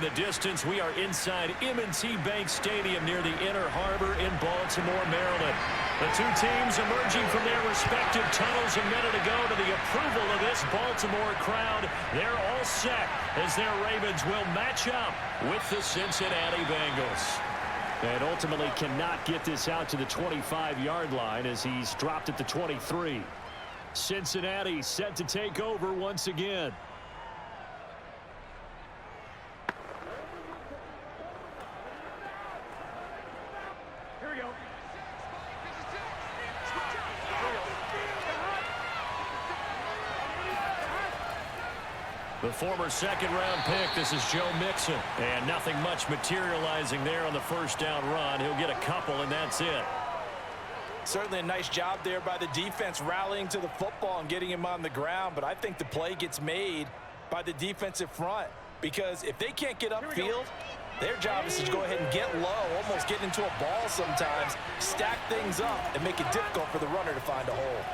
in the distance, we are inside M&T Bank Stadium near the Inner Harbor in Baltimore, Maryland. The two teams emerging from their respective tunnels a minute ago to the approval of this Baltimore crowd. They're all set as their Ravens will match up with the Cincinnati Bengals. And ultimately cannot get this out to the 25-yard line as he's dropped at the 23. Cincinnati set to take over once again. The former second-round pick, this is Joe Mixon. And nothing much materializing there on the first down run. He'll get a couple, and that's it. Certainly a nice job there by the defense rallying to the football and getting him on the ground. But I think the play gets made by the defensive front. Because if they can't get upfield, their job is to go ahead and get low, almost get into a ball sometimes, stack things up, and make it difficult for the runner to find a hole.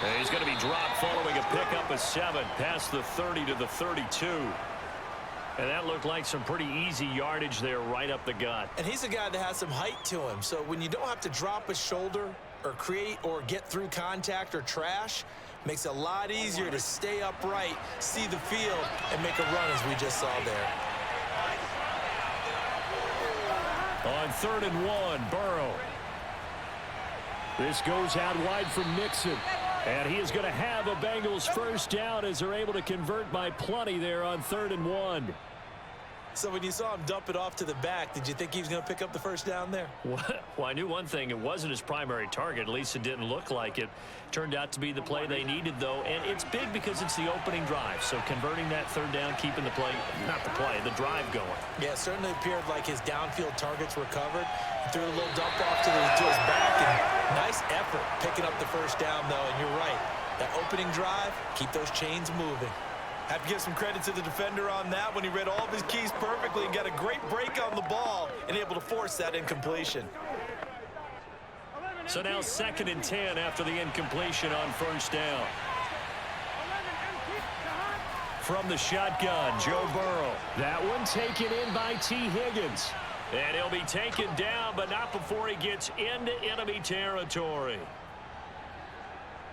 And he's going to be dropped following a pickup of 7 past the 30 to the 32. And that looked like some pretty easy yardage there right up the gut. And he's a guy that has some height to him. So when you don't have to drop a shoulder or create or get through contact or trash, makes it a lot easier to stay upright, see the field, and make a run as we just saw there. On 3rd and 1, Burrow. This goes out wide from Mixon. And he is going to have a Bengals first down as they're able to convert by plenty there on 3rd and 1. So when you saw him dump it off to the back, did you think he was going to pick up the first down there? Well, I knew one thing. It wasn't his primary target. At least it didn't look like it. Turned out to be the play they needed, though. And it's big because it's the opening drive. So converting that 3rd down, keeping the play, not the play, the drive going. Yeah, it certainly appeared like his downfield targets were covered. He threw a little dump off to his back. And nice effort picking up the first down, though. And you're right. That opening drive, keep those chains moving. Have to give some credit to the defender on that when he read all of his keys perfectly and got a great break on the ball and able to force that incompletion. So now 2nd and 10 after the incompletion on first down. From the shotgun, Joe Burrow. That one taken in by T. Higgins. And he'll be taken down, but not before he gets into enemy territory.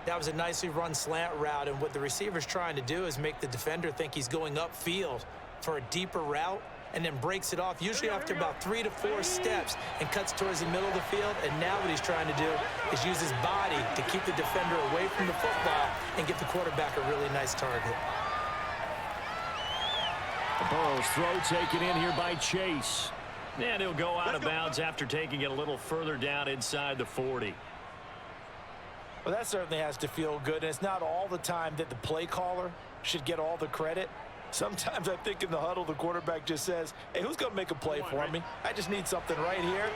That was a nicely run slant route, and what the receiver's trying to do is make the defender think he's going upfield for a deeper route and then breaks it off, usually after about 3 to 4 steps, and cuts towards the middle of the field. And now what he's trying to do is use his body to keep the defender away from the football and get the quarterback a really nice target. Burrow's throw taken in here by Chase. And he'll go out of bounds after taking it a little further down inside the 40. Well, that certainly has to feel good, and it's not all the time that the play caller should get all the credit. Sometimes I think in the huddle, the quarterback just says, hey, who's going to make a play for me? I just need something right here.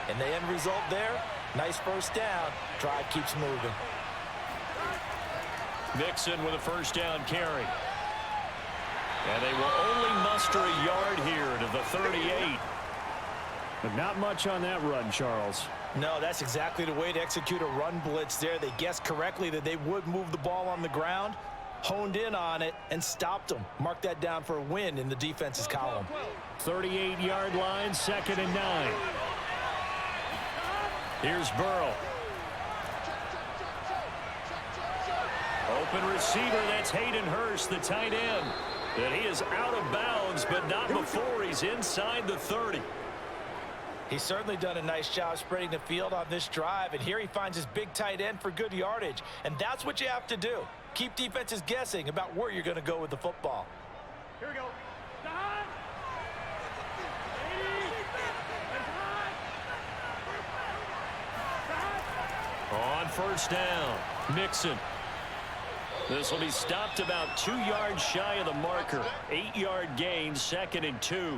And the end result there, nice first down. Drive keeps moving. Mixon with a first down carry. And they will only muster a yard here to the 38. But not much on that run, Charles. No, that's exactly the way to execute a run blitz there. They guessed correctly that they would move the ball on the ground, honed in on it, and stopped them. Mark that down for a win in the defense's column. 38-yard line, 2nd and 9. Here's Burrow. Open receiver, that's Hayden Hurst, the tight end. And he is out of bounds, but not before he's inside the 30. He's certainly done a nice job spreading the field on this drive, and here he finds his big tight end for good yardage. And that's what you have to do. Keep defenses guessing about where you're going to go with the football. Here we go. On first down, Mixon. This will be stopped about 2 yards shy of the marker. 8-yard gain, 2nd and 2.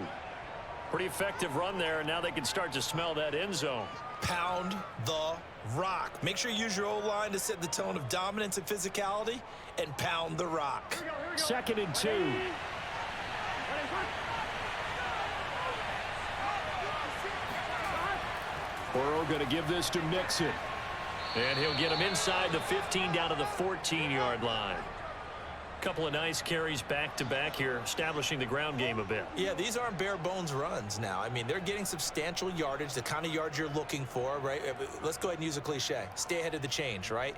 Pretty effective run there, and now they can start to smell that end zone. Pound the rock. Make sure you use your O-line to set the tone of dominance and physicality, and pound the rock. 2nd and 2. Burrow going to give this to Mixon. And he'll get him inside the 15 down to the 14-yard line. Couple of nice carries back-to-back here, establishing the ground game a bit. Yeah, these aren't bare-bones runs now. I mean, they're getting substantial yardage, the kind of yards you're looking for, right? Let's go ahead and use a cliche. Stay ahead of the change, right?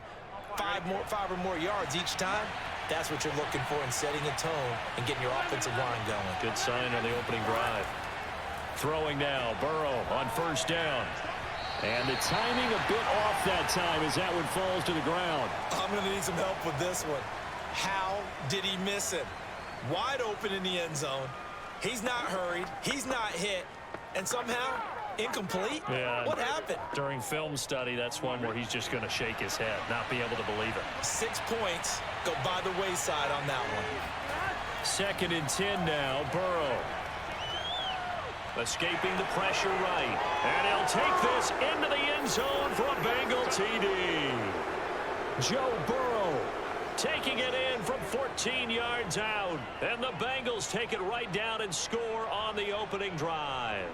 Five or more yards each time. That's what you're looking for in setting a tone and getting your offensive line going. Good sign on the opening drive. Throwing now, Burrow on first down. And the timing a bit off that time as that one falls to the ground. I'm going to need some help with this one. How did he miss him? Wide open in the end zone. He's not hurried. He's not hit. And somehow, incomplete? Yeah. What happened? During film study, that's one where he's just going to shake his head, not be able to believe it. 6 points go by the wayside on that one. 2nd and 10 now, Burrow. Escaping the pressure right. And he'll take this into the end zone for a Bengal TD. Joe Burrow taking it in from 14 yards out. And the Bengals take it right down and score on the opening drive.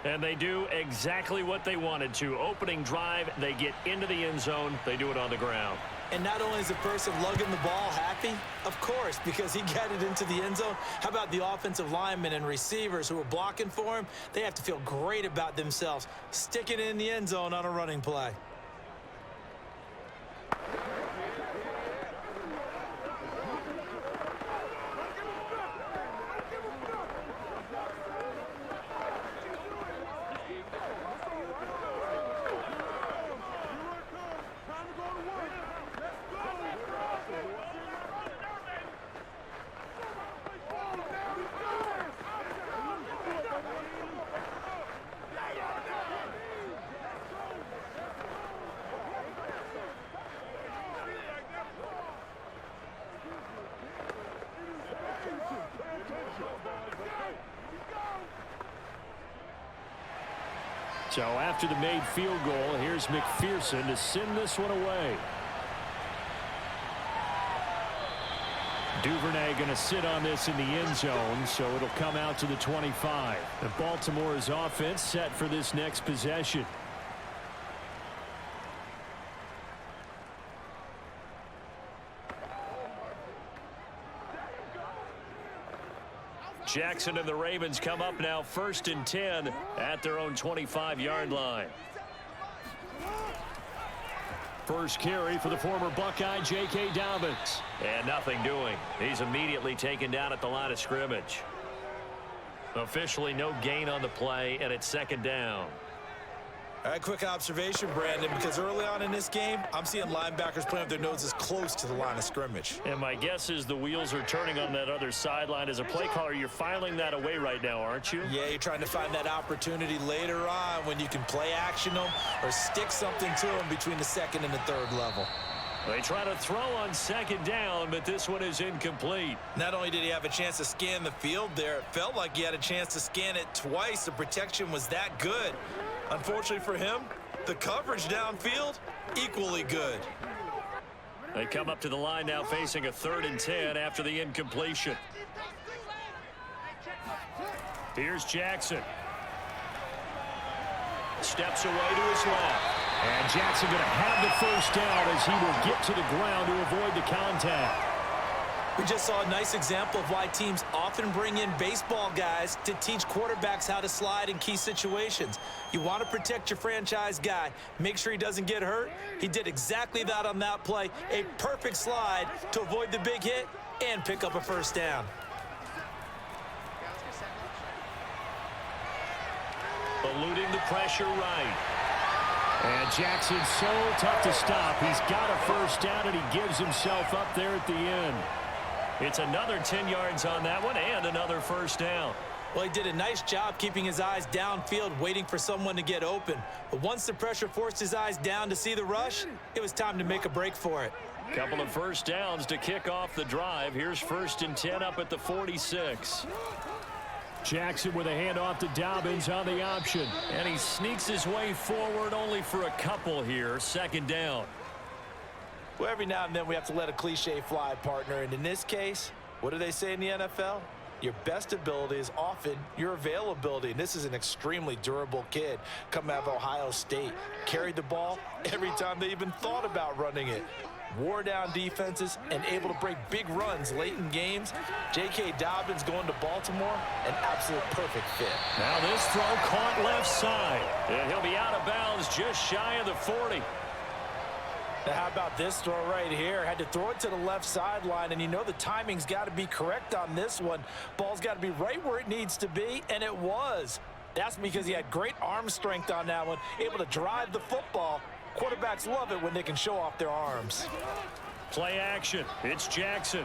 And they do exactly what they wanted to. Opening drive, they get into the end zone. They do it on the ground. And not only is the person lugging the ball happy, of course, because he got it into the end zone. How about the offensive linemen and receivers who are blocking for him? They have to feel great about themselves, sticking it in the end zone on a running play. So after the made field goal, here's McPherson to send this one away. Duvernay going to sit on this in the end zone, so it'll come out to the 25. And Baltimore's offense set for this next possession. Jackson and the Ravens come up now 1st and 10 at their own 25-yard line. First carry for the former Buckeye, J.K. Dobbins. And nothing doing. He's immediately taken down at the line of scrimmage. Officially no gain on the play, and it's 2nd down. All right, quick observation, Brandon, because early on in this game, I'm seeing linebackers playing with their noses close to the line of scrimmage. And my guess is the wheels are turning on that other sideline. As a play caller, you're filing that away right now, aren't you? Yeah, you're trying to find that opportunity later on when you can play action them or stick something to them between the 2nd and the 3rd level. They try to throw on 2nd down, but this one is incomplete. Not only did he have a chance to scan the field there, it felt like he had a chance to scan it twice. The protection was that good. Unfortunately for him, the coverage downfield, equally good. They come up to the line now facing a 3rd and 10 after the incompletion. Here's Jackson. Steps away to his left. And Jackson going to have the first down as he will get to the ground to avoid the contact. We just saw a nice example of why teams often bring in baseball guys to teach quarterbacks how to slide in key situations. You want to protect your franchise guy. Make sure he doesn't get hurt. He did exactly that on that play. A perfect slide to avoid the big hit and pick up a first down. Eluding the pressure right. And Jackson's so tough to stop. He's got a first down, and he gives himself up there at the end. It's another 10 yards on that one and another first down. Well, he did a nice job keeping his eyes downfield, waiting for someone to get open. But once the pressure forced his eyes down to see the rush, it was time to make a break for it. Couple of first downs to kick off the drive. Here's 1st and 10 up at the 46. Jackson with a handoff to Dobbins on the option. And he sneaks his way forward only for a couple here. 2nd down. Well, every now and then we have to let a cliche fly, partner. And in this case, what do they say in the NFL? Your best ability is often your availability. And this is an extremely durable kid coming out of Ohio State. Carried the ball every time they even thought about running it. wore down defenses, and able to break big runs late in games. J.K. Dobbins going to Baltimore, an absolute perfect fit. Now this throw caught left side. And he'll be out of bounds just shy of the 40. Now how about this throw right here? Had to throw it to the left sideline, and you know the timing's got to be correct on this one. Ball's got to be right where it needs to be, and it was. That's because he had great arm strength on that one, able to drive the football. Quarterbacks love it when they can show off their arms. Play action. It's Jackson.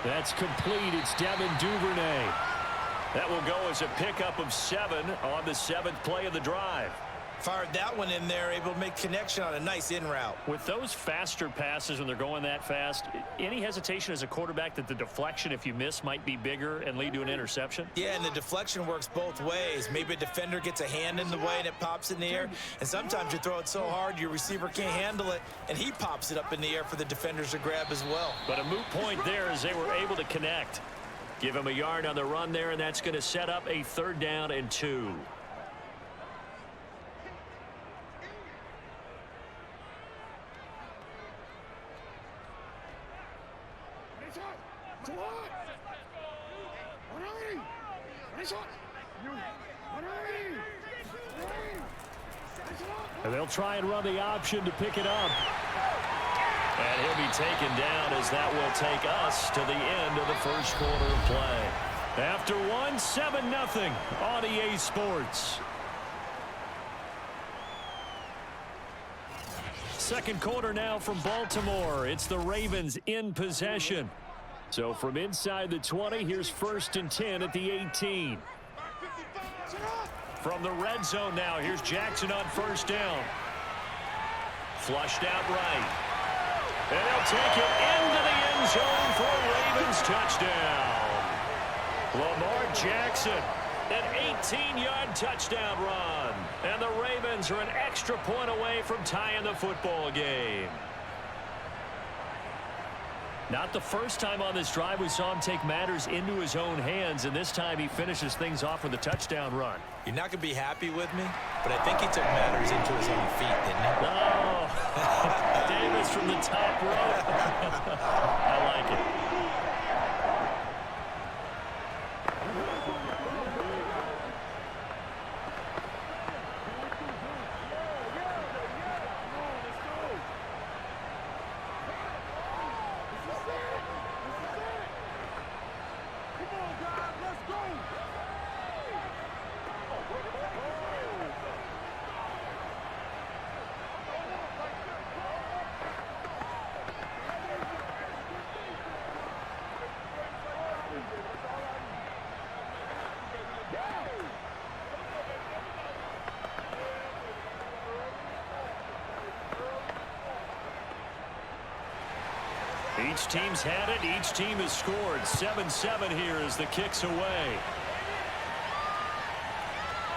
That's complete. It's Devin Duvernay. That will go as a pickup of 7 on the 7th play of the drive. Fired that one in there, able to make connection on a nice in route. With those faster passes when they're going that fast, any hesitation as a quarterback that the deflection, if you miss, might be bigger and lead to an interception? Yeah, and the deflection works both ways. Maybe a defender gets a hand in the way and it pops in the air, and sometimes you throw it so hard your receiver can't handle it, and he pops it up in the air for the defenders to grab as well. But a moot point there as they were able to connect. Give him a yard on the run there, and that's going to set up a 3rd down and 2. And they'll try and run the option to pick it up. And he'll be taken down as that will take us to the end of the first quarter of play. After one, 7-0 on EA Sports. Second quarter now from Baltimore. It's the Ravens in possession. So from inside the 20, here's 1st and 10 at the 18. From the red zone now, here's Jackson on 1st down. Flushed out right. And they'll take it into the end zone for a Ravens touchdown. Lamar Jackson, an 18-yard touchdown run. And the Ravens are an extra point away from tying the football game. Not the first time on this drive we saw him take matters into his own hands, and this time he finishes things off with a touchdown run. You're not going to be happy with me, but I think he took matters into his own feet, didn't he? Oh, Davis from the top row. I like it. Each team's had it. Each team has scored. 7-7 here as the kick's away.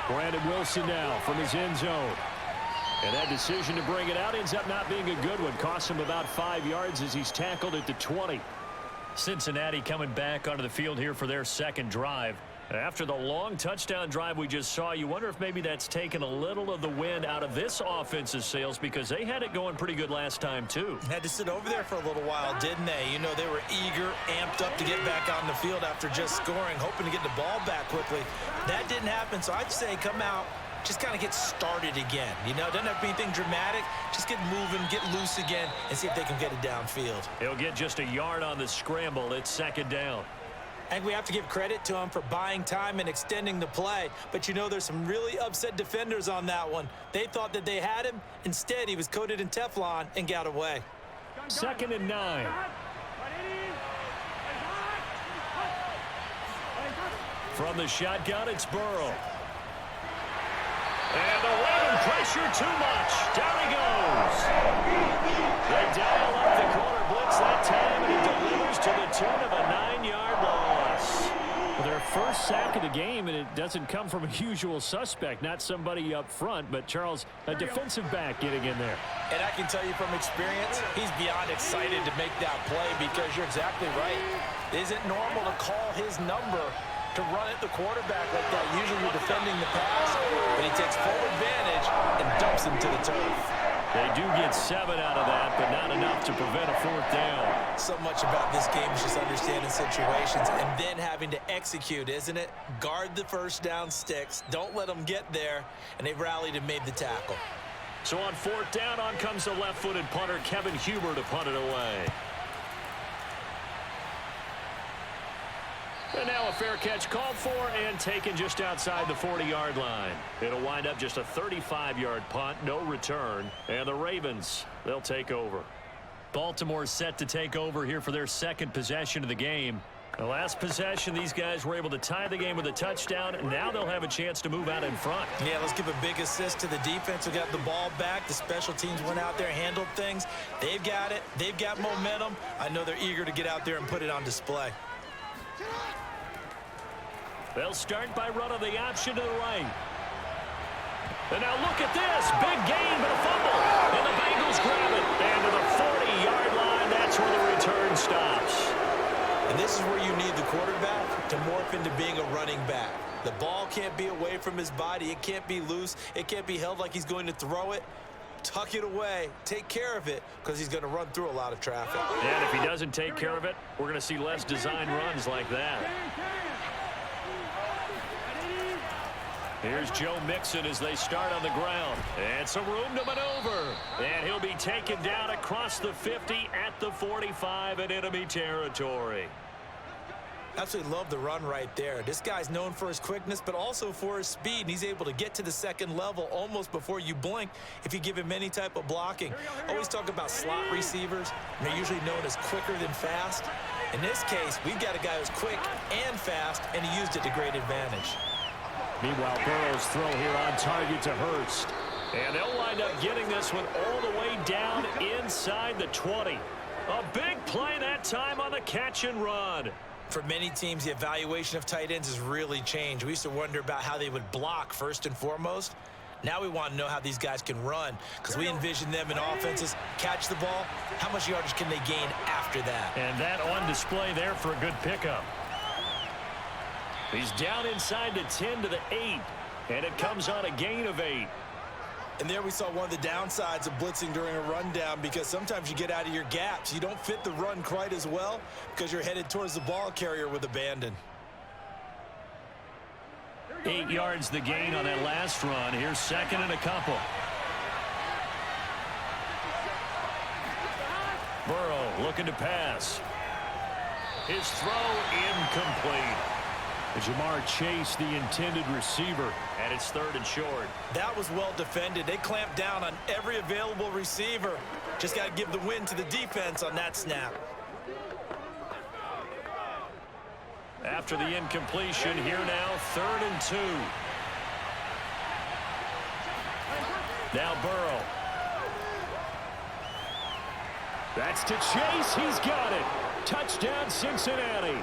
Brandon Wilson now from his end zone. And that decision to bring it out ends up not being a good one. Costs him about 5 yards as he's tackled at the 20. Cincinnati coming back onto the field here for their second drive. After the long touchdown drive we just saw, you wonder if maybe that's taken a little of the wind out of this offense's sails, because they had it going pretty good last time too. Had to sit over there for a little while, didn't they? You know, they were eager, amped up to get back on the field after just scoring, hoping to get the ball back quickly. That didn't happen, so I'd say come out, just kind of get started again. You know, doesn't have to be anything dramatic. Just get moving, get loose again, and see if they can get it downfield. He'll get just a yard on the scramble. It's 2nd down. And we have to give credit to him for buying time and extending the play. But, you know, there's some really upset defenders on that one. They thought that they had him. Instead, he was coated in Teflon and got away. 2nd and 9. From the shotgun, it's Burrow. And the Raven pressure too much. Down he goes. They dial up the corner blitz that time, and it delivers to the tune of a 9-yard loss. Well, their first sack of the game, and it doesn't come from a usual suspect, not somebody up front, but Charles, a defensive back getting in there. And I can tell you from experience, he's beyond excited to make that play, because you're exactly right. It isn't normal to call his number to run at the quarterback like that. Usually you're defending the pass, but he takes full advantage and dumps him to the turf. They do get 7 out of that, but not enough to prevent a 4th down. So much about this game is just understanding situations and then having to execute, isn't it? Guard the first down sticks. Don't let them get there. And they rallied and made the tackle. So on 4th down, on comes the left-footed punter, Kevin Huber, to punt it away. And now a fair catch called for and taken just outside the 40-yard line. It'll wind up just a 35-yard punt, no return. And the Ravens, they'll take over. Baltimore set to take over here for their 2nd possession of the game. The last possession, these guys were able to tie the game with a touchdown. Now they'll have a chance to move out in front. Yeah, let's give a big assist to the defense who got the ball back. The special teams went out there, handled things. They've got it. They've got momentum. I know they're eager to get out there and put it on display. They'll start by running the option to the right. And now look at this. Big gain, but a fumble. And the Bengals grab it. And to the 40-yard line, that's where the return stops. And this is where you need the quarterback to morph into being a running back. The ball can't be away from his body. It can't be loose. It can't be held like he's going to throw it. Tuck it away. Take care of it because he's going to run through a lot of traffic. And if he doesn't take care of it, we're going to see less design runs like that. Here's Joe Mixon as they start on the ground. And some room to maneuver. And he'll be taken down across the 50 at the 45 in enemy territory. Absolutely love the run right there. This guy's known for his quickness, but also for his speed. And he's able to get to the 2nd level almost before you blink if you give him any type of blocking. Always talk about slot receivers. And they're usually known as quicker than fast. In this case, we've got a guy who's quick and fast, and he used it to great advantage. Meanwhile, Burrow's throw here on target to Hurst. And they'll wind up getting this one all the way down inside the 20. A big play that time on the catch and run. For many teams, the evaluation of tight ends has really changed. We used to wonder about how they would block first and foremost. Now we want to know how these guys can run because we envision them in offenses, catch the ball. How much yardage can they gain after that? And that on display there for a good pickup. He's down inside the 10 to the 8, and it comes on a gain of 8. And there we saw one of the downsides of blitzing during a rundown because sometimes you get out of your gaps. You don't fit the run quite as well because you're headed towards the ball carrier with abandon. 8 yards the gain on that last run. Here's 2nd and a couple. Burrow looking to pass. His throw incomplete. Jamar Chase, the intended receiver, and it's 3rd and short. That was well defended. They clamped down on every available receiver. Just got to give the win to the defense on that snap. After the incompletion, here now, 3rd and 2. Now Burrow. That's to Chase. He's got it. Touchdown, Cincinnati.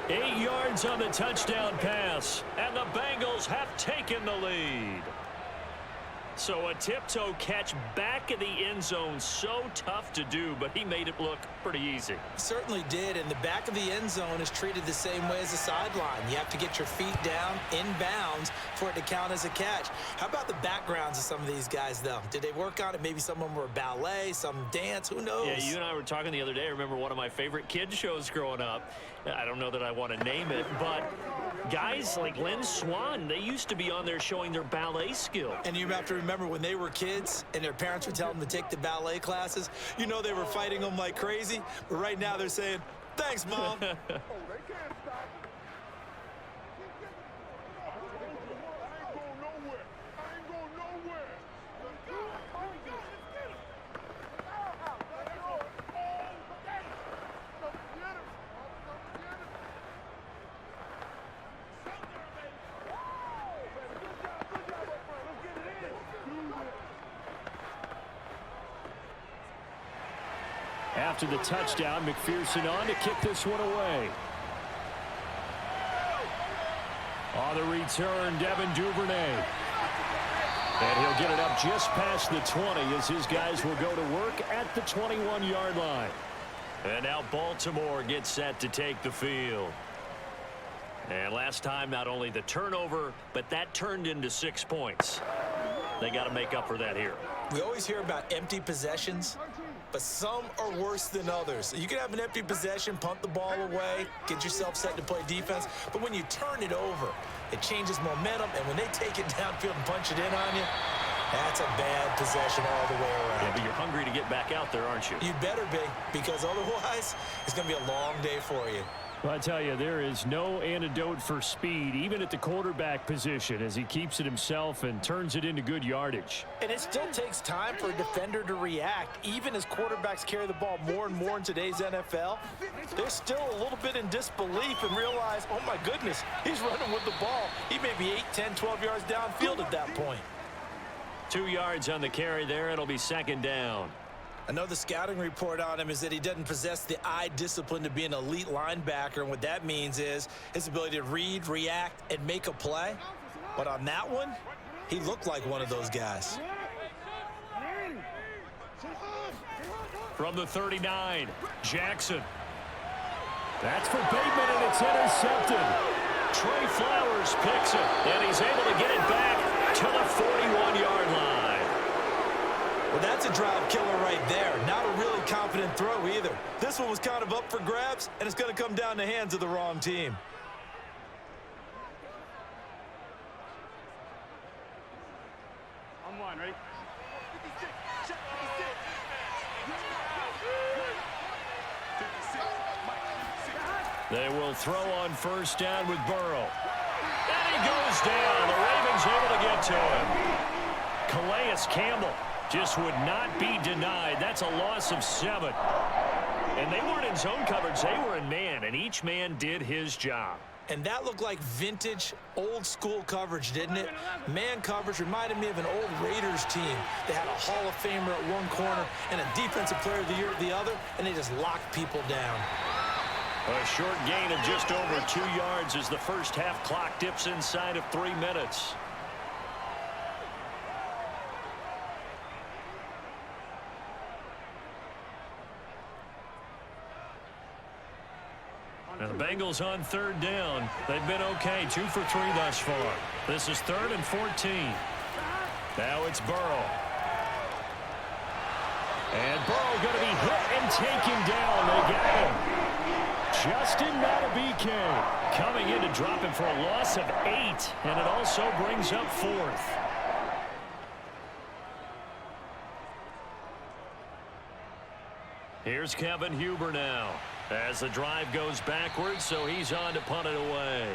8 yards on the touchdown pass, and the Bengals have taken the lead. So a tiptoe catch back in the end zone, so tough to do, but he made it look pretty easy. Certainly did, and the back of the end zone is treated the same way as the sideline. You have to get your feet down in bounds for it to count as a catch. How about the backgrounds of some of these guys, though? Did they work on it? Maybe some of them were ballet, some dance, who knows? Yeah, you and I were talking the other day. I remember one of my favorite kids shows growing up. I don't know that I want to name it, but guys like Lynn Swann, they used to be on there showing their ballet skill. And you have to remember when they were kids and their parents would tell them to take the ballet classes, you know they were fighting them like crazy, but right now they're saying, thanks, Mom. After the touchdown, McPherson on to kick this one away. On the return, Devin Duvernay. And he'll get it up just past the 20 as his guys will go to work at the 21-yard line. And now Baltimore gets set to take the field. And last time, not only the turnover, but that turned into 6 points. They got to make up for that here. We always hear about empty possessions, but some are worse than others. You can have an empty possession, punt the ball away, get yourself set to play defense, but when you turn it over, it changes momentum, and when they take it downfield and punch it in on you, that's a bad possession all the way around. Yeah, but you're hungry to get back out there, aren't you? You'd better be, because otherwise, it's going to be a long day for you. Well, I tell you, there is no antidote for speed, even at the quarterback position, as he keeps it himself and turns it into good yardage. And it still takes time for a defender to react. Even as quarterbacks carry the ball more and more in today's NFL, they're still a little bit in disbelief and realize, oh my goodness, he's running with the ball. He may be 8, 10, 12 yards downfield at that point. 2 yards on the carry there. It'll be second down. I know the scouting report on him is that he doesn't possess the eye discipline to be an elite linebacker, and what that means is his ability to read, react, and make a play. But on that one, he looked like one of those guys. From the 39, Jackson. That's for Bateman, and it's intercepted. Trey Flowers picks it, and he's able to get it back to the 41-yard line. Well, that's a drive killer right there. Not a really confident throw either. This one was kind of up for grabs, and it's going to come down the hands of the wrong team. On one, ready? 56, check 56. They will throw on first down with Burrow. And he goes down. The Ravens able to get to him. Calais Campbell just would not be denied. That's a loss of 7. And they weren't in zone coverage. They were in man, and each man did his job. And that looked like vintage, old-school coverage, didn't it? Man coverage reminded me of an old Raiders team. They had a Hall of Famer at one corner and a Defensive Player of the Year at the other, and they just locked people down. A short gain of just over 2 yards as the first half clock dips inside of 3 minutes. Now the Bengals on third down. They've been okay, 2 for 3 thus far. This is 3rd and 14. Now it's Burrow. And Burrow going to be hit and taken down. They get him. Justin Madubuike coming in to drop him for a loss of 8. And it also brings up 4th. Here's Kevin Huber now, as the drive goes backwards, so he's on to punt it away.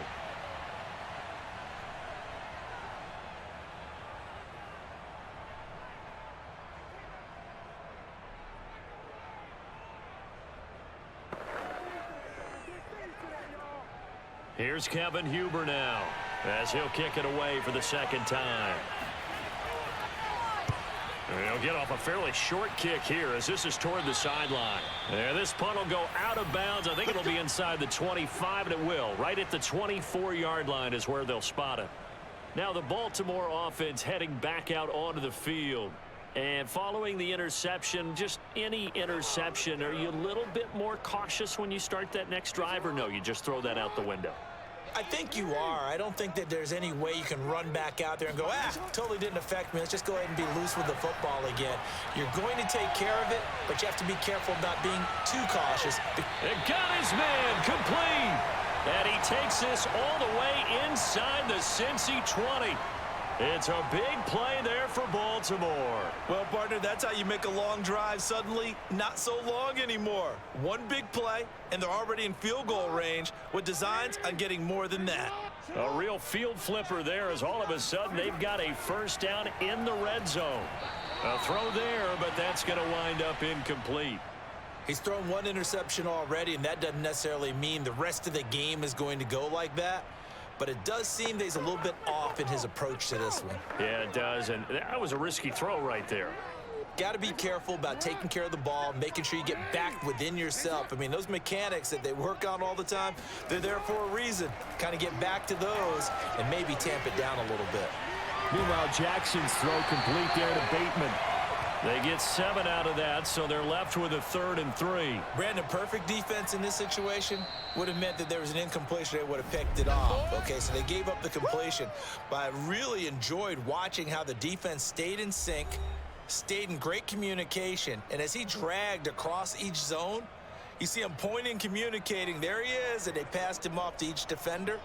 Here's Kevin Huber now, as he'll kick it away for the second time. He'll get off a fairly short kick here as this is toward the sideline. And this punt will go out of bounds. I think it'll be inside the 25, and it will. Right at the 24-yard line is where they'll spot it. Now the Baltimore offense heading back out onto the field. And following the interception, just any interception, are you a little bit more cautious when you start that next drive, or no, you just throw that out the window? I think you are. I don't think that there's any way you can run back out there and go, totally didn't affect me. Let's just go ahead and be loose with the football again. You're going to take care of it, but you have to be careful about being too cautious. It got his man complete. And he takes this all the way inside the Cincy 20. It's a big play there for Baltimore. Well, partner, that's how you make a long drive suddenly not so long anymore. One big play, and they're already in field goal range with designs on getting more than that. A real field flipper there as all of a sudden they've got a first down in the red zone. A throw there, but that's going to wind up incomplete. He's thrown one interception already, and that doesn't necessarily mean the rest of the game is going to go like that. But it does seem that he's a little bit off in his approach to this one. Yeah, it does, and that was a risky throw right there. Got to be careful about taking care of the ball, making sure you get back within yourself. I mean, those mechanics that they work on all the time, they're there for a reason. Kind of get back to those and maybe tamp it down a little bit. Meanwhile, Jackson's throw complete there to Bateman. They get 7 out of that, so they're left with a 3rd and 3. Brandon, perfect defense in this situation would have meant that there was an incompletion. They would have picked it off. Okay, so they gave up the completion. But I really enjoyed watching how the defense stayed in sync, stayed in great communication, and as he dragged across each zone, you see him pointing, communicating. There he is, and they passed him off to each defender.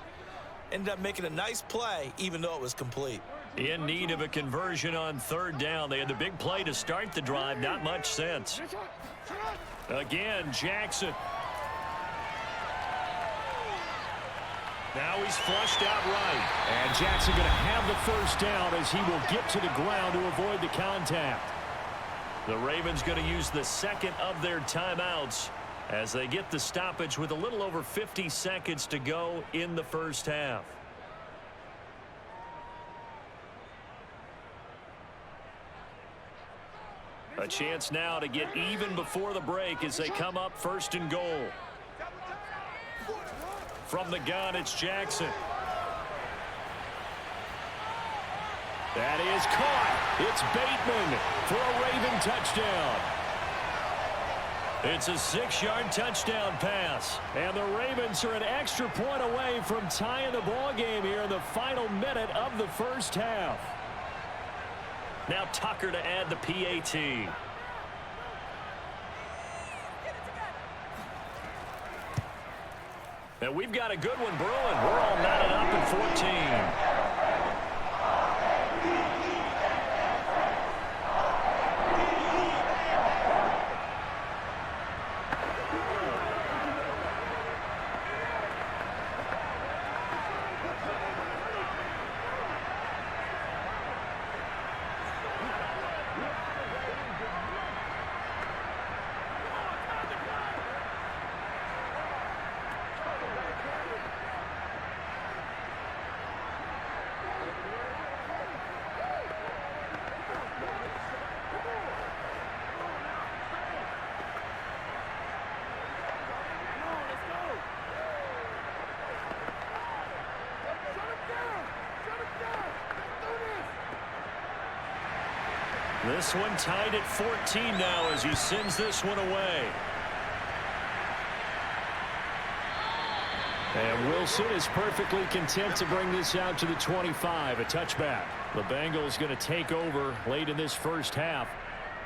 Ended up making a nice play, even though it was complete. In need of a conversion on third down. They had the big play to start the drive. Not much sense. Again, Jackson. Now he's flushed out right. And Jackson going to have the first down as he will get to the ground to avoid the contact. The Ravens going to use the second of their timeouts as they get the stoppage with a little over 50 seconds to go in the first half. A chance now to get even before the break as they come up first and goal. From the gun, it's Jackson. That is caught. It's Bateman for a Raven touchdown. It's a 6-yard touchdown pass. And the Ravens are an extra point away from tying the ball game here in the final minute of the first half. Now Tucker to add the PAT. And we've got a good one brewing. We're all knotted up in 14. This one tied at 14 now as he sends this one away. And Wilson is perfectly content to bring this out to the 25, a touchback. The Bengals going to take over late in this first half.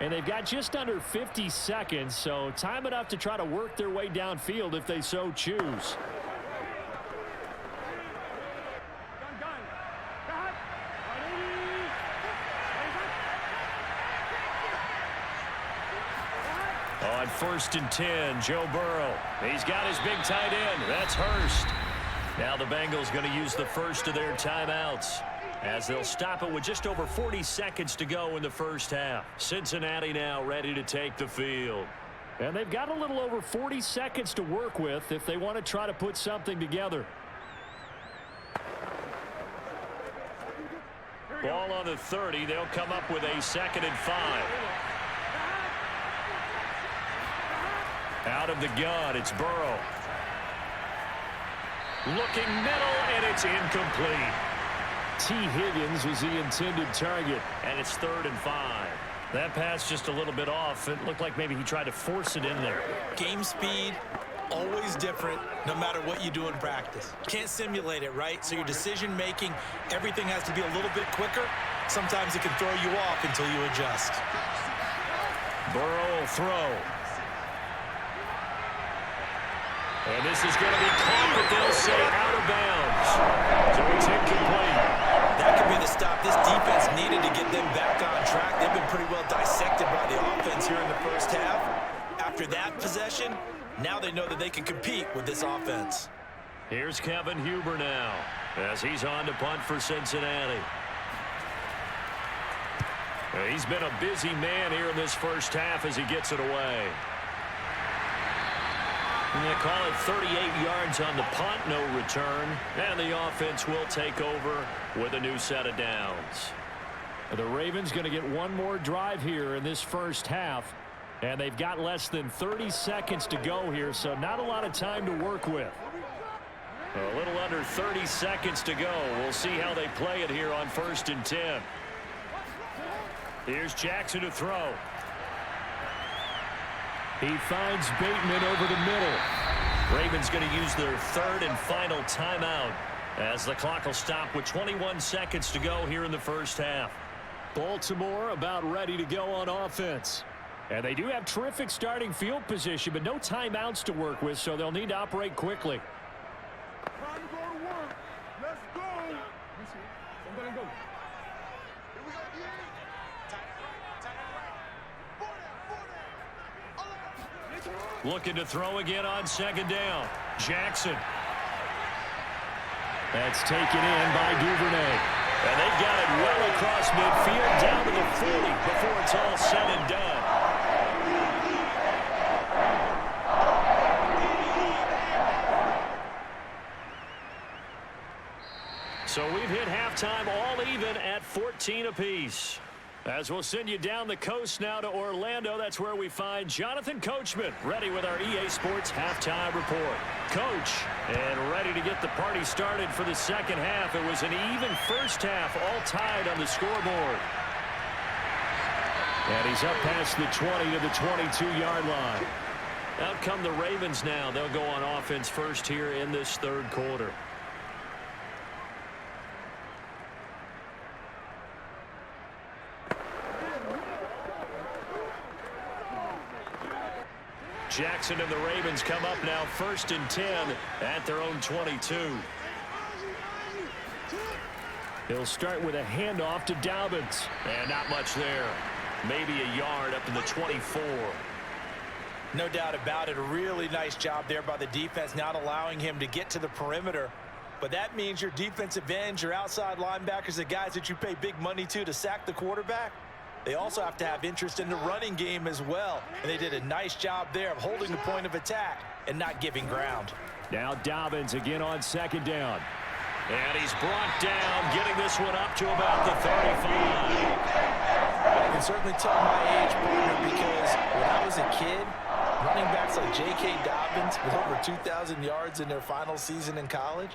And they've got just under 50 seconds, so time enough to try to work their way downfield if they so choose. On 1st and 10, Joe Burrow. He's got his big tight end. That's Hurst. Now the Bengals going to use the first of their timeouts as they'll stop it with just over 40 seconds to go in the first half. Cincinnati now ready to take the field. And they've got a little over 40 seconds to work with if they want to try to put something together. Ball on the 30. They'll come up with a 2nd and 5. Out of the gun, it's Burrow. Looking middle, and it's incomplete. T. Higgins was the intended target, and it's 3rd and 5. That pass just a little bit off. It looked like maybe he tried to force it in there. Game speed, always different, no matter what you do in practice. Can't simulate it, right? So your decision-making, everything has to be a little bit quicker. Sometimes it can throw you off until you adjust. Burrow will throw. And this is going to be caught, but they'll say out of bounds. So it's incomplete. That could be the stop this defense needed to get them back on track. They've been pretty well dissected by the offense here in the first half. After that possession, now they know that they can compete with this offense. Here's Kevin Huber now as he's on to punt for Cincinnati. He's been a busy man here in this first half as he gets it away. And they call it 38 yards on the punt, no return. And the offense will take over with a new set of downs. The Ravens going to get one more drive here in this first half. And they've got less than 30 seconds to go here, so not a lot of time to work with. A little under 30 seconds to go. We'll see how they play it here on 1st and 10. Here's Jackson to throw. He finds Bateman over the middle. Ravens going to use their 3rd and final timeout as the clock will stop with 21 seconds to go here in the first half. Baltimore about ready to go on offense. And they do have terrific starting field position, but no timeouts to work with, so they'll need to operate quickly. Time to go to work. Let's go. I'm gonna go. Here we go, D. Tight right. Looking to throw again on second down. Jackson. That's taken in by Duvernay. And they got it well across midfield down to the 40 before it's all said and done. So we've hit halftime all even at 14 apiece. As we'll send you down the coast now to Orlando, that's where we find Jonathan Coachman ready with our EA Sports halftime report. Coach, and ready to get the party started for the second half. It was an even first half, all tied on the scoreboard. And he's up past the 20 to the 22-yard line. Out come the Ravens now. They'll go on offense first here in this third quarter. Jackson and the Ravens come up now 1st and 10 at their own 22. He'll start with a handoff to Dobbins. And not much there. Maybe a yard up to the 24. No doubt about it. A really nice job there by the defense, not allowing him to get to the perimeter. But that means your defensive ends, your outside linebackers, the guys that you pay big money to sack the quarterback, they also have to have interest in the running game as well. And they did a nice job there of holding the point of attack and not giving ground. Now Dobbins again on second down. And he's brought down, getting this one up to about the 35. I can certainly tell my age, partner, because when I was a kid, running backs like J.K. Dobbins with over 2,000 yards in their final season in college,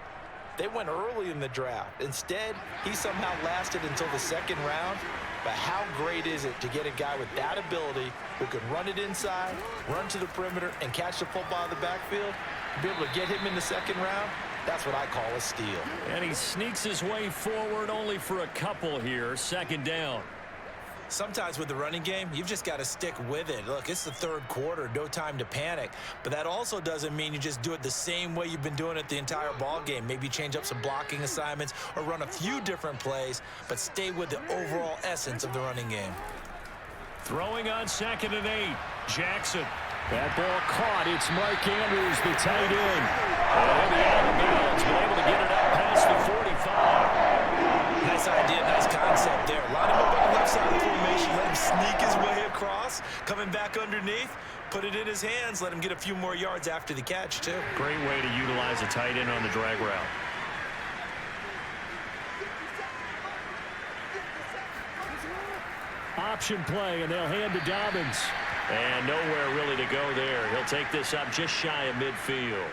they went early in the draft. Instead, he somehow lasted until the second round. But how great is it to get a guy with that ability who can run it inside, run to the perimeter, and catch the football in the backfield? To be able to get him in the second round, that's what I call a steal. And he sneaks his way forward only for a couple here. Second down. Sometimes with the running game, you've just got to stick with it. Look, it's the third quarter, no time to panic. But that also doesn't mean you just do it the same way you've been doing it the entire ball game. Maybe change up some blocking assignments or run a few different plays, but stay with the overall essence of the running game. Throwing on 2nd and 8. Jackson. That ball caught. It's Mike Andrews, the tight end. And he'll be out of bounds, but able to get it up past the 45. Nice idea, nice concept there. Line him up on the left side of the formation, let him sneak his way across, coming back underneath, put it in his hands, let him get a few more yards after the catch, too. Great way to utilize a tight end on the drag route. Option play, and they'll hand to Dobbins. And nowhere really to go there. He'll take this up just shy of midfield.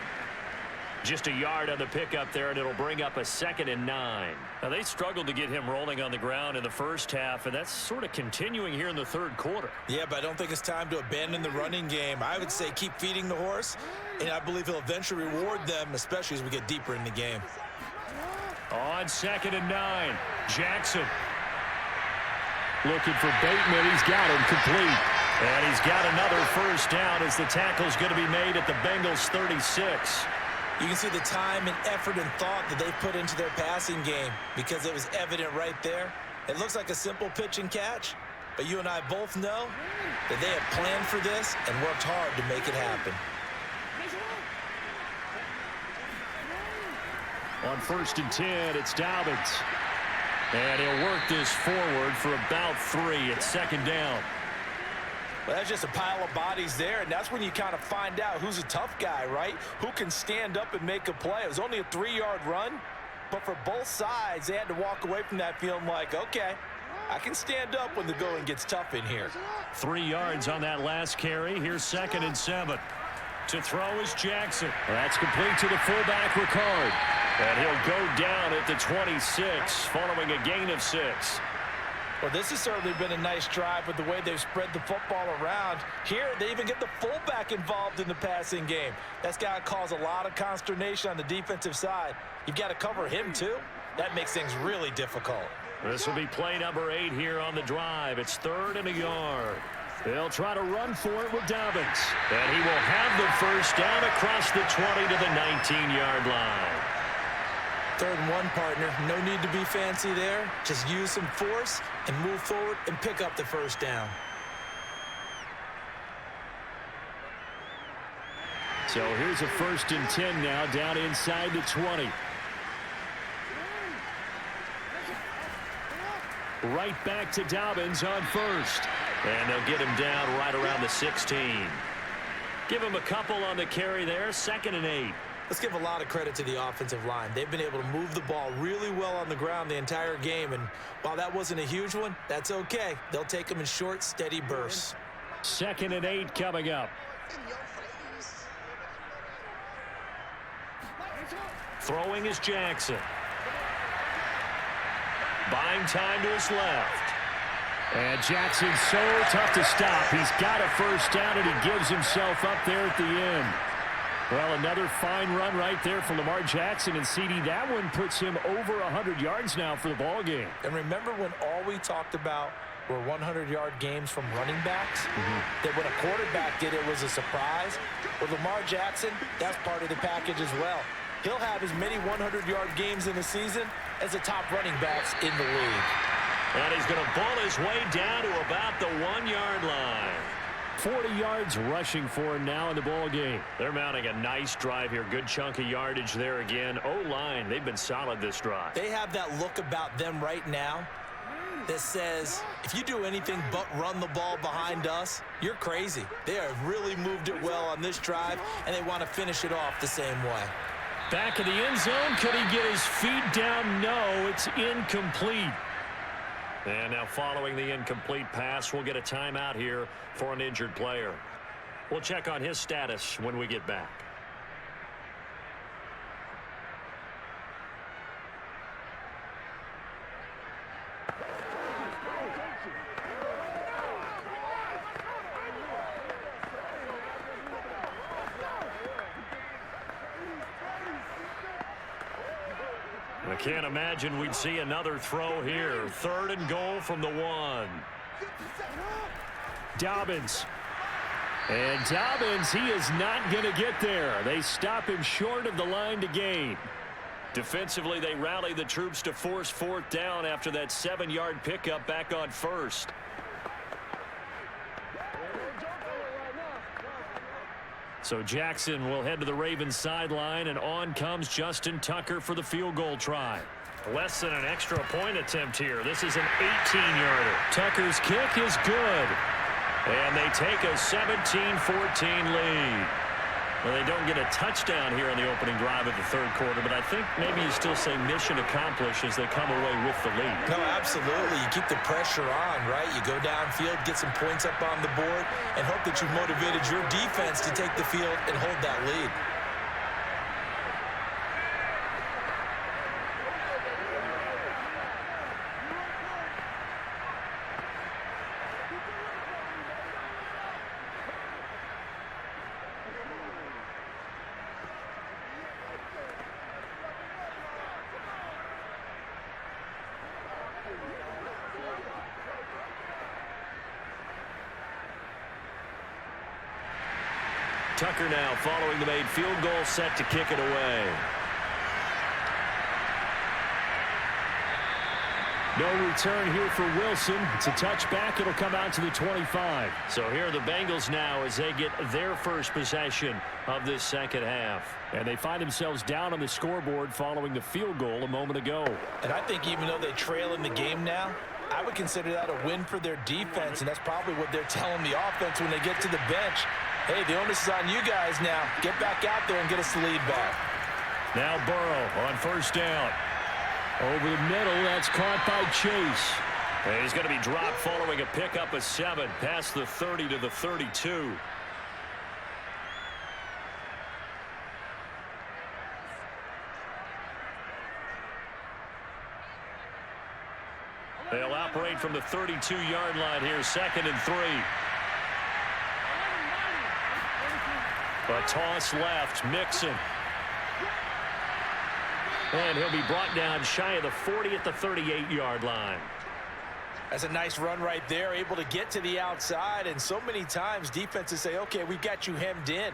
Just a yard on the pickup there, and it'll bring up a 2nd and 9. Now, they struggled to get him rolling on the ground in the first half, and that's sort of continuing here in the third quarter. Yeah, but I don't think it's time to abandon the running game. I would say keep feeding the horse, and I believe he'll eventually reward them, especially as we get deeper in the game. On 2nd and 9, Jackson. Looking for Bateman. He's got him complete. And he's got another first down as the tackle's going to be made at the Bengals 36. You can see the time and effort and thought that they put into their passing game because it was evident right there. It looks like a simple pitch and catch, but you and I both know that they have planned for this and worked hard to make it happen. On 1st and 10, it's Dobbins. And he'll work this forward for about 3 at 2nd down. Well, that's just a pile of bodies there, and that's when you kind of find out who's a tough guy, right? Who can stand up and make a play. It was only a 3-yard run, but for both sides, they had to walk away from that feeling like, okay, I can stand up when the going gets tough in here. 3 yards on that last carry. Here's 2nd and 7. To throw is Jackson. That's complete to the fullback, Ricard. And he'll go down at the 26 following a gain of 6. Well, this has certainly been a nice drive with the way they've spread the football around. Here, they even get the fullback involved in the passing game. That's got to cause a lot of consternation on the defensive side. You've got to cover him, too. That makes things really difficult. This will be play number 8 here on the drive. It's 3rd and a yard. They'll try to run for it with Dobbins. And he will have the first down across the 20 to the 19-yard line. 3rd and 1, partner. No need to be fancy there. Just use some force and move forward and pick up the first down. So here's a 1st and 10 now down inside the 20. Right back to Dobbins on 1st. And they'll get him down right around the 16. Give him a couple on the carry there. 2nd and 8. Let's give a lot of credit to the offensive line. They've been able to move the ball really well on the ground the entire game. And while that wasn't a huge one, that's okay. They'll take them in short, steady bursts. 2nd and 8 coming up. Throwing is Jackson. Buying time to his left. And Jackson's so tough to stop. He's got a first down, and he gives himself up there at the end. Well, another fine run right there from Lamar Jackson. And CD, that one puts him over 100 yards now for the ball game. And remember when all we talked about were 100-yard games from running backs? That when a quarterback did it was a surprise? With Lamar Jackson, that's part of the package as well. He'll have as many 100-yard games in a season as the top running backs in the league. And he's going to ball his way down to about the 1-yard line. 40 yards rushing for him now in the ball game. They're mounting a nice drive here. Good chunk of yardage there again. O-line, they've been solid this drive. They have that look about them right now that says, if you do anything but run the ball behind us, you're crazy. They have really moved it well on this drive, and they want to finish it off the same way. Back in the end zone. Could he get his feet down? No, it's incomplete. And now following the incomplete pass, we'll get a timeout here for an injured player. We'll check on his status when we get back. I can't imagine we'd see another throw here. 3rd and goal from the 1. Dobbins. And Dobbins, he is not going to get there. They stop him short of the line to gain. Defensively, they rally the troops to force 4th down after that 7-yard pickup back on 1st. So Jackson will head to the Ravens sideline, and on comes Justin Tucker for the field goal try. Less than an extra point attempt here. This is an 18-yarder. Tucker's kick is good. And they take a 17-14 lead. Well, they don't get a touchdown here on the opening drive of the 3rd quarter, but I think maybe you still say mission accomplished as they come away with the lead. No, absolutely. You keep the pressure on, right? You go downfield, get some points up on the board, and hope that you've motivated your defense to take the field and hold that lead. Tucker now following the made field goal, set to kick it away. No return here for Wilson. It's a touchback. It'll come out to the 25. So here are the Bengals now as they get their first possession of this second half. And they find themselves down on the scoreboard following the field goal a moment ago. And I think even though they trail in the game now, I would consider that a win for their defense, and that's probably what they're telling the offense when they get to the bench. Hey, the onus is on you guys now. Get back out there and get us the lead back. Now Burrow on 1st down. Over the middle, that's caught by Chase. And he's going to be dropped following a pickup of 7 past the 30 to the 32. They'll operate from the 32-yard line here, 2nd and 3. A toss left, Mixon. And he'll be brought down shy of the 40 at the 38-yard line. That's a nice run right there, able to get to the outside. And so many times defenses say, okay, we got you hemmed in.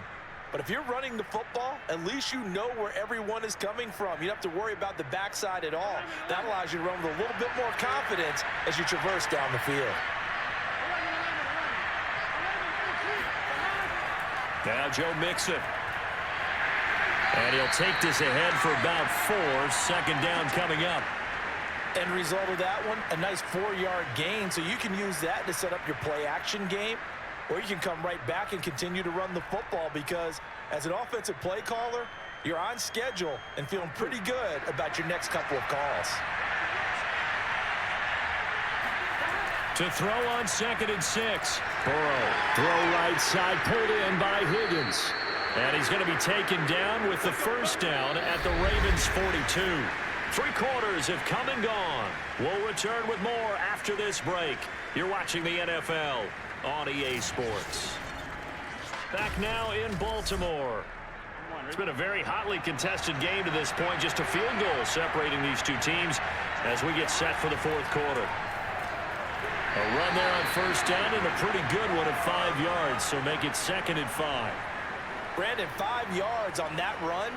But if you're running the football, at least you know where everyone is coming from. You don't have to worry about the backside at all. That allows you to run with a little bit more confidence as you traverse down the field. Now Joe Mixon. And he'll take this ahead for about 4. Second down coming up. End result of that one, a nice 4-yard gain. So you can use that to set up your play-action game. Or you can come right back and continue to run the football because as an offensive play caller, you're on schedule and feeling pretty good about your next couple of calls. To throw on 2nd and 6. Burrow, throw right side, pulled in by Higgins. And he's going to be taken down with the first down at the Ravens' 42. 3 quarters have come and gone. We'll return with more after this break. You're watching the NFL on EA Sports. Back now in Baltimore. It's been a very hotly contested game to this point. Just a field goal separating these two teams as we get set for the 4th quarter. A run there on first down and a pretty good one at 5 yards, so make it 2nd and 5. Brandon, 5 yards on that run.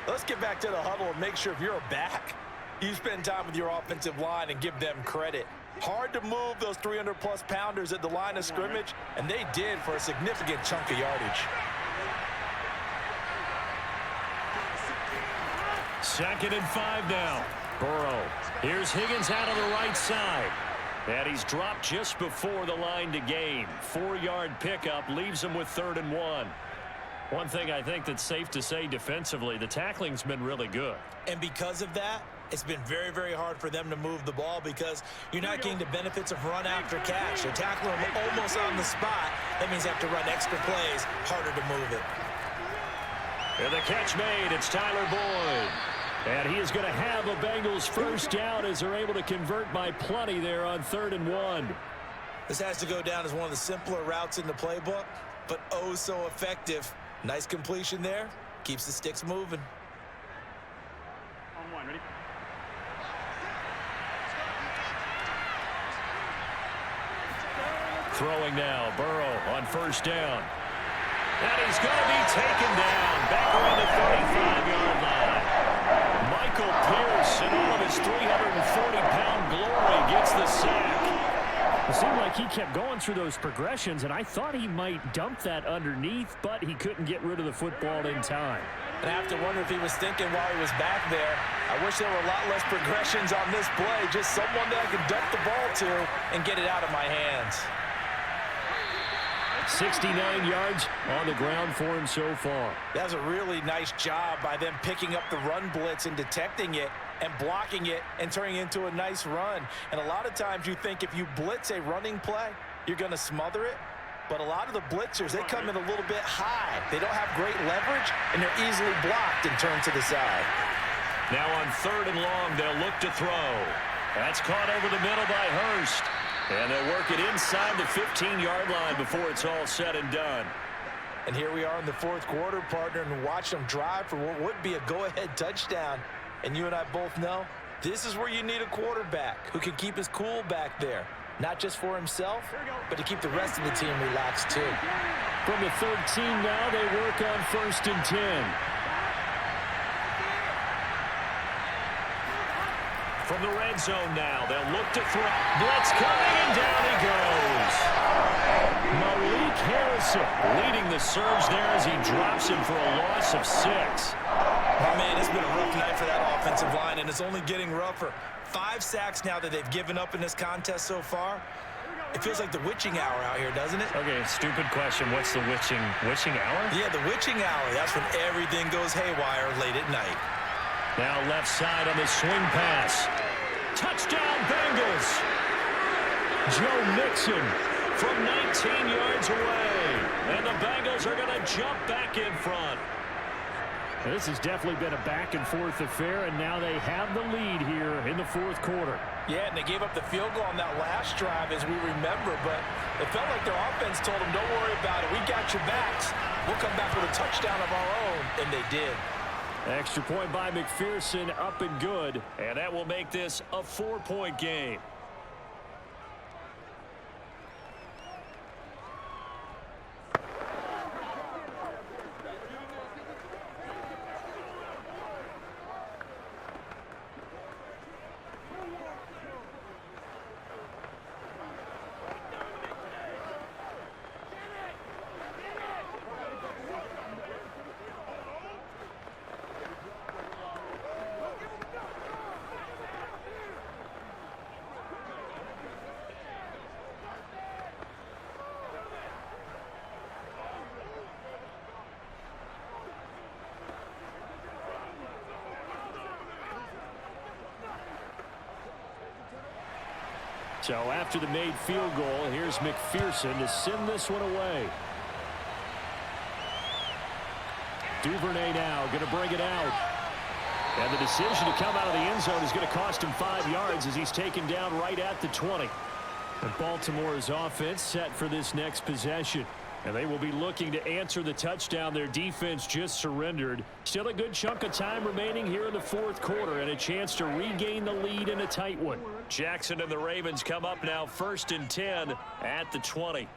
Let's get back to the huddle and make sure if you're a back, you spend time with your offensive line and give them credit. Hard to move those 300-plus pounders at the line of scrimmage, and they did for a significant chunk of yardage. 2nd and 5 now. Burrow. Here's Higgins out on the right side. And he's dropped just before the line to gain. 4-yard pickup leaves him with 3rd and 1. One thing I think that's safe to say defensively, the tackling's been really good. And because of that, it's been very, very hard for them to move the ball because you're not getting the benefits of run after catch. They're tackling them almost on the spot. That means they have to run extra plays, harder to move it. And the catch made, it's Tyler Boyd. And he is going to have a Bengals first down as they're able to convert by plenty there on 3rd and 1. This has to go down as one of the simpler routes in the playbook, but oh so effective. Nice completion there. Keeps the sticks moving. On 1, ready? Throwing now, Burrow on first down. And he's going to be taken down back around the 35-yard line. Michael Pierce, in all of his 340-pound glory, gets the sack. It seemed like he kept going through those progressions, and I thought he might dump that underneath, but he couldn't get rid of the football in time. And I have to wonder if he was thinking while he was back there, I wish there were a lot less progressions on this play, just someone that I could dump the ball to and get it out of my hands. 69 yards on the ground for him so far. That was a really nice job by them picking up the run blitz and detecting it and blocking it and turning it into a nice run. And a lot of times you think if you blitz a running play, you're going to smother it. But a lot of the blitzers, they come in a little bit high. They don't have great leverage, and they're easily blocked and turned to the side. Now on 3rd and long, they'll look to throw. That's caught over the middle by Hurst. And they'll work it inside the 15-yard line before it's all said and done. And here we are in the 4th quarter, partner, and watch them drive for what would be a go-ahead touchdown. And you and I both know this is where you need a quarterback who can keep his cool back there. Not just for himself, but to keep the rest of the team relaxed too. From the 13 now, they work on 1st and 10. From the red zone now, they'll look to throw. Blitz coming, and down he goes. Malik Harrison leading the surge there as he drops him for a loss of 6. Oh, man, it's been a rough night for that offensive line, and it's only getting rougher. 5 sacks now that they've given up in this contest so far. It feels like the witching hour out here, doesn't it? Okay, stupid question. What's the witching hour? Yeah, the witching hour. That's when everything goes haywire late at night. Now left side on the swing pass. Touchdown, Bengals. Joe Mixon from 19 yards away. And the Bengals are going to jump back in front. This has definitely been a back-and-forth affair, and now they have the lead here in the 4th quarter. Yeah, and they gave up the field goal on that last drive, as we remember, but it felt like their offense told them, don't worry about it. We got your backs. We'll come back with a touchdown of our own, and they did. Extra point by McPherson, up and good. And that will make this a 4-point game. So after the made field goal, here's McPherson to send this one away. Duvernay now going to bring it out. And the decision to come out of the end zone is going to cost him 5 yards as he's taken down right at the 20. And Baltimore's offense set for this next possession. And they will be looking to answer the touchdown their defense just surrendered. Still a good chunk of time remaining here in the fourth quarter and a chance to regain the lead in a tight one. Jackson and the Ravens come up now 1st and 10 at the 20.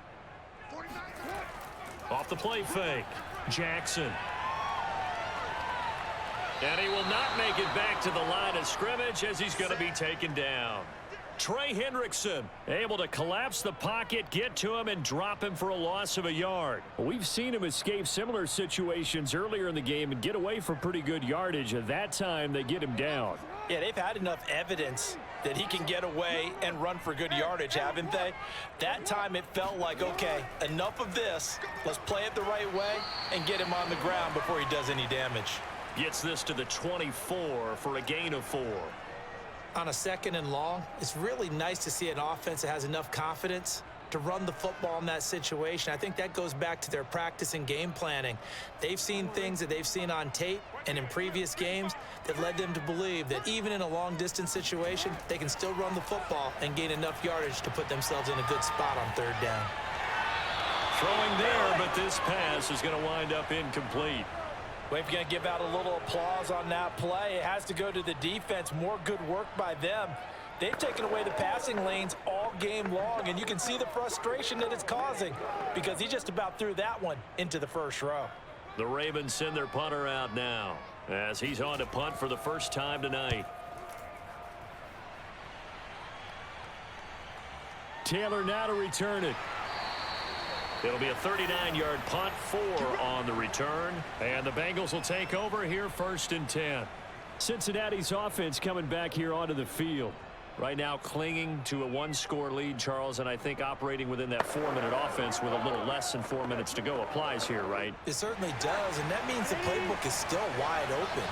Off the play fake. Jackson. And he will not make it back to the line of scrimmage as he's going to be taken down. Trey Hendrickson able to collapse the pocket, get to him, and drop him for a loss of a yard. We've seen him escape similar situations earlier in the game and get away for pretty good yardage. At that time, they get him down. Yeah, they've had enough evidence that he can get away and run for good yardage, haven't they? That time it felt like, okay, enough of this. Let's play it the right way and get him on the ground before he does any damage. Gets this to the 24 for a gain of 4. On a 2nd and long, it's really nice to see an offense that has enough confidence to run the football in that situation. I think that goes back to their practice and game planning. They've seen things that they've seen on tape and in previous games that led them to believe that even in a long-distance situation, they can still run the football and gain enough yardage to put themselves in a good spot on 3rd down. Throwing there, but this pass is going to wind up incomplete. Well, if you're going to give out a little applause on that play, it has to go to the defense. More good work by them. They've taken away the passing lanes all game long, and you can see the frustration that it's causing because he just about threw that one into the first row. The Ravens send their punter out now as he's on to punt for the first time tonight. Taylor now to return it. It'll be a 39-yard punt, 4 on the return. And the Bengals will take over here 1st and 10. Cincinnati's offense coming back here onto the field. Right now clinging to a 1-score lead, Charles, and I think operating within that 4-minute offense with a little less than 4 minutes to go applies here, right? It certainly does, and that means the playbook is still wide open.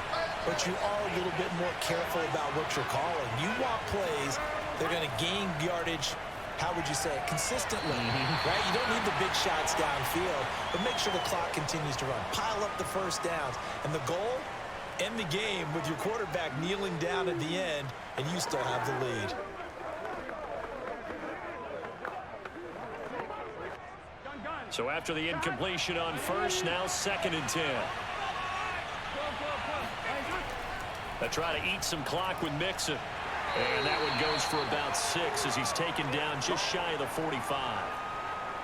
But you are a little bit more careful about what you're calling. You want plays that are going to gain yardage, how would you say it, consistently, right? You don't need the big shots downfield, but make sure the clock continues to run. Pile up the first downs. And the goal, end the game with your quarterback kneeling down at the end, and you still have the lead. So after the incompletion on 1st, now 2nd and 10. They try to eat some clock with Mixon. And that one goes for about 6 as he's taken down just shy of the 45.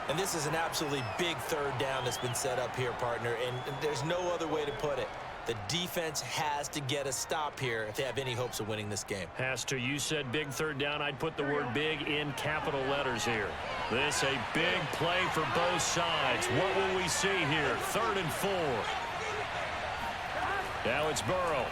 And this is an absolutely big 3rd down that's been set up here, partner, and there's no other way to put it. The defense has to get a stop here if they have any hopes of winning this game. Has to. You said big 3rd down. I'd put the word big in capital letters here. This a big play for both sides. What will we see here? 3rd and 4. Now it's Burrow.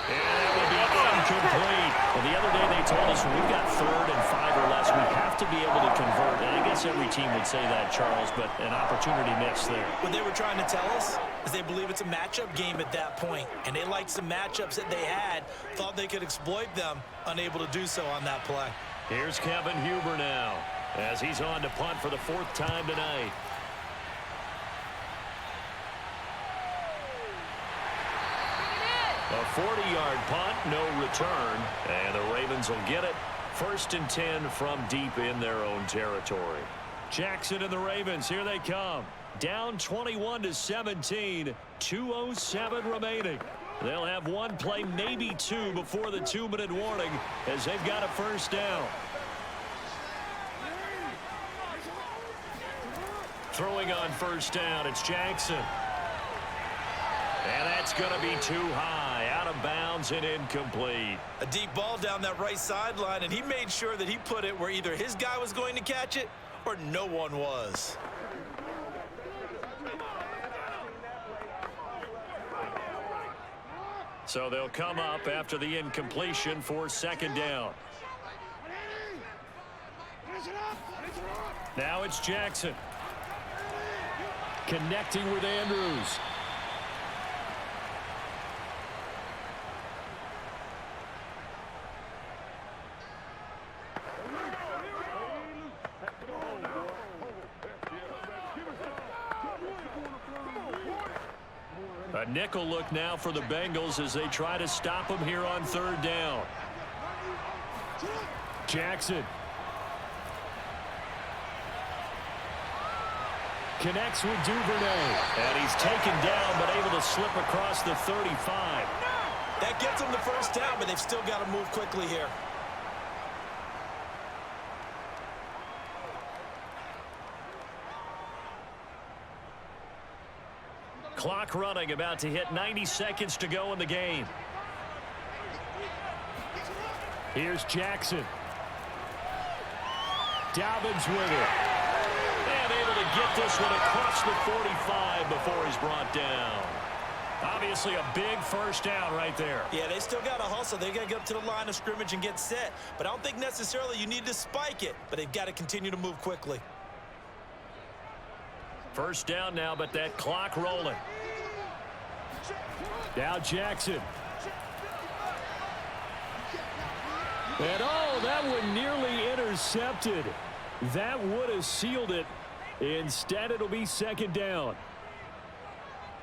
And that will be incomplete. Well, the other day they told us when we've got 3rd and 5 or less, we have to be able to convert. And I guess every team would say that, Charles, but an opportunity missed there. What they were trying to tell us is they believe it's a matchup game at that point. And they liked some matchups that they had, thought they could exploit them, unable to do so on that play. Here's Kevin Huber now as he's on to punt for the 4th time tonight. A 40-yard punt, no return, and the Ravens will get it. 1st and 10 from deep in their own territory. Jackson and the Ravens, here they come. Down 21-17, 2:07 remaining. They'll have one play, maybe two, before the 2-minute warning as they've got a first down. Throwing on first down, it's Jackson. And that's going to be too high, out of bounds and incomplete. A deep ball down that right sideline, and he made sure that he put it where either his guy was going to catch it or no one was. So they'll come up after the incompletion for second down. Now it's Jackson. Connecting with Andrews. A nickel look now for the Bengals as they try to stop him here on third down. Jackson. Connects with Duvernay. And he's taken down but able to slip across the 35. That gets them the first down, but they've still got to move quickly here. Clock running, about to hit 90 seconds to go in the game. Here's Jackson. Dobbins with it. And able to get this one across the 45 before he's brought down. Obviously a big first down right there. Yeah, they still got to hustle. They got to get up to the line of scrimmage and get set. But I don't think necessarily you need to spike it. But they've got to continue to move quickly. First down now, but that clock rolling. Now Jackson. And oh, that one nearly intercepted. That would have sealed it. Instead, it'll be second down.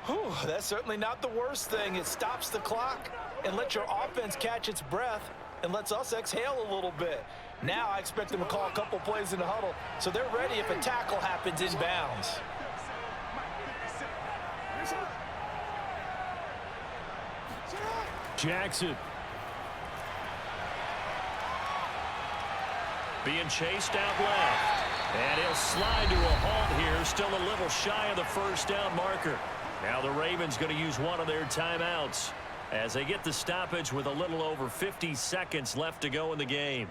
Whew, that's certainly not the worst thing. It stops the clock and lets your offense catch its breath and lets us exhale a little bit. Now I expect them to call a couple plays in the huddle, so they're ready if a tackle happens inbounds. Jackson. Being chased out left. And he'll slide to a halt here, still a little shy of the first down marker. Now the Ravens going to use one of their timeouts as they get the stoppage with a little over 50 seconds left to go in the game.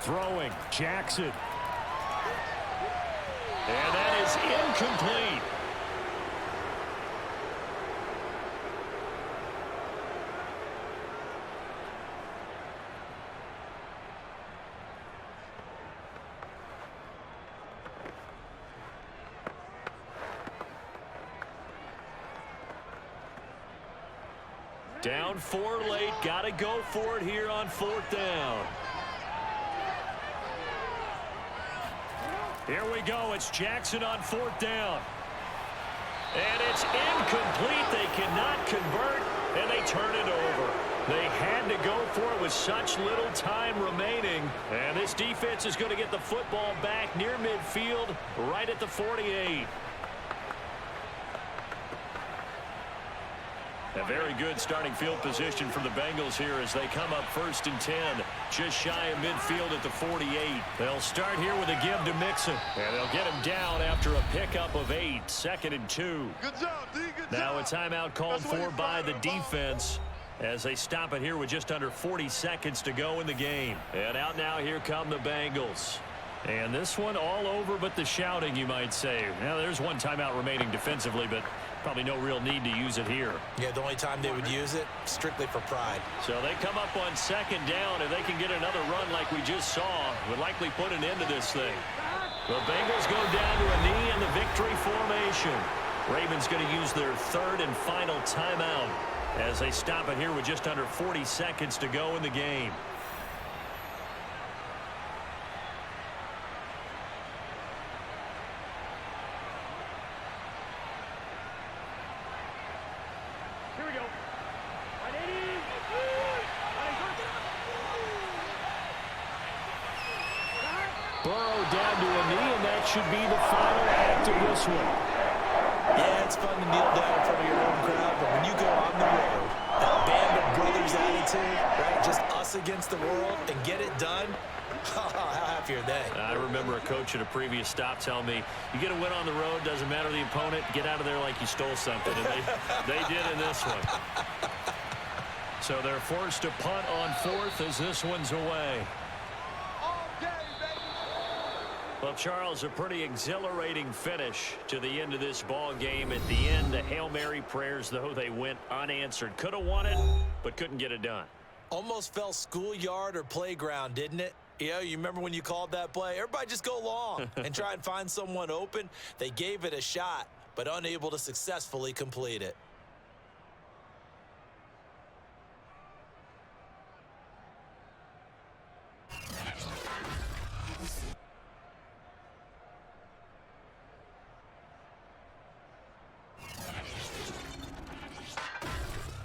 Throwing, Jackson. And that is incomplete. Down 4 late, got to go for it here on fourth down. Here we go. It's Jackson on fourth down. And it's incomplete. They cannot convert, and they turn it over. They had to go for it with such little time remaining. And this defense is going to get the football back near midfield, right at the 48. A very good starting field position for the Bengals here as they come up 1st and 10, just shy of midfield at the 48. They'll start here with a give to Mixon, and they'll get him down after a pickup of 8, 2nd and 2. Good job, D. Good now job. A timeout called for by the defense as they stop it here with just under 40 seconds to go in the game. And out now, here come the Bengals. And this one all over but the shouting, you might say. Now, there's one timeout remaining defensively, but probably no real need to use it here. Yeah, the only time they would use it, strictly for pride. So they come up on second down. If they can get another run like we just saw, would likely put an end to this thing. The Bengals go down to a knee in the victory formation. Ravens going to use their 3rd and final timeout as they stop it here with just under 40 seconds to go in the game. Burrow down to a knee, and that should be the final act of this one. Yeah, it's fun to kneel down in front of your own crowd, but when you go on the road, that band of brothers attitude, right, just us against the world, and get it done, how happy are they? I remember a coach at a previous stop telling me, you get a win on the road, doesn't matter the opponent, get out of there like you stole something. And they did in this one. So they're forced to punt on fourth as this one's away. Well, Charles, a pretty exhilarating finish to the end of this ball game. At the end, the Hail Mary prayers, though, they went unanswered. Could have won it, but couldn't get it done. Almost felt schoolyard or playground, didn't it? Yeah, you remember when you called that play? Everybody just go long and try and find someone open. They gave it a shot, but unable to successfully complete it.